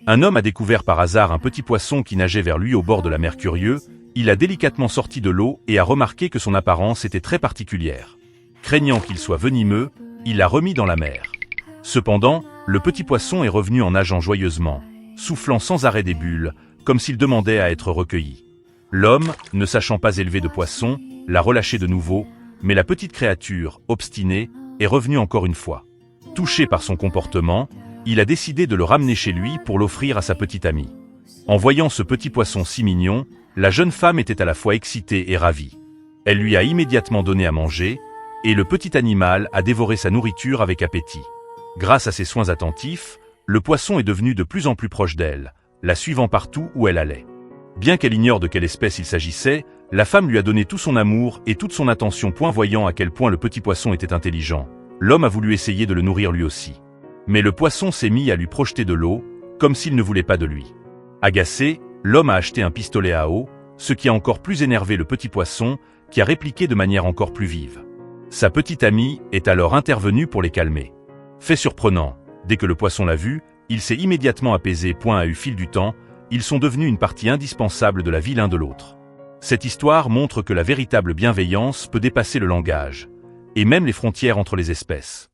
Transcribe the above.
Un homme a découvert par hasard un petit poisson qui nageait vers lui au bord de la mer curieux, il l'a délicatement sorti de l'eau et a remarqué que son apparence était très particulière. Craignant qu'il soit venimeux, il l'a remis dans la mer. Cependant, le petit poisson est revenu en nageant joyeusement, soufflant sans arrêt des bulles, comme s'il demandait à être recueilli. L'homme, ne sachant pas élever de poisson, l'a relâché de nouveau, mais la petite créature, obstinée, est revenue encore une fois. Touché par son comportement, il a décidé de le ramener chez lui pour l'offrir à sa petite amie. En voyant ce petit poisson si mignon, la jeune femme était à la fois excitée et ravie. Elle lui a immédiatement donné à manger, et le petit animal a dévoré sa nourriture avec appétit. Grâce à ses soins attentifs, le poisson est devenu de plus en plus proche d'elle, la suivant partout où elle allait. Bien qu'elle ignore de quelle espèce il s'agissait, la femme lui a donné tout son amour et toute son attention. Voyant à quel point le petit poisson était intelligent, l'homme a voulu essayer de le nourrir lui aussi. Mais le poisson s'est mis à lui projeter de l'eau, comme s'il ne voulait pas de lui. Agacé, l'homme a acheté un pistolet à eau, ce qui a encore plus énervé le petit poisson, qui a répliqué de manière encore plus vive. Sa petite amie est alors intervenue pour les calmer. Fait surprenant, dès que le poisson l'a vu, il s'est immédiatement apaisé. Au fil du temps, ils sont devenus une partie indispensable de la vie l'un de l'autre. Cette histoire montre que la véritable bienveillance peut dépasser le langage, et même les frontières entre les espèces.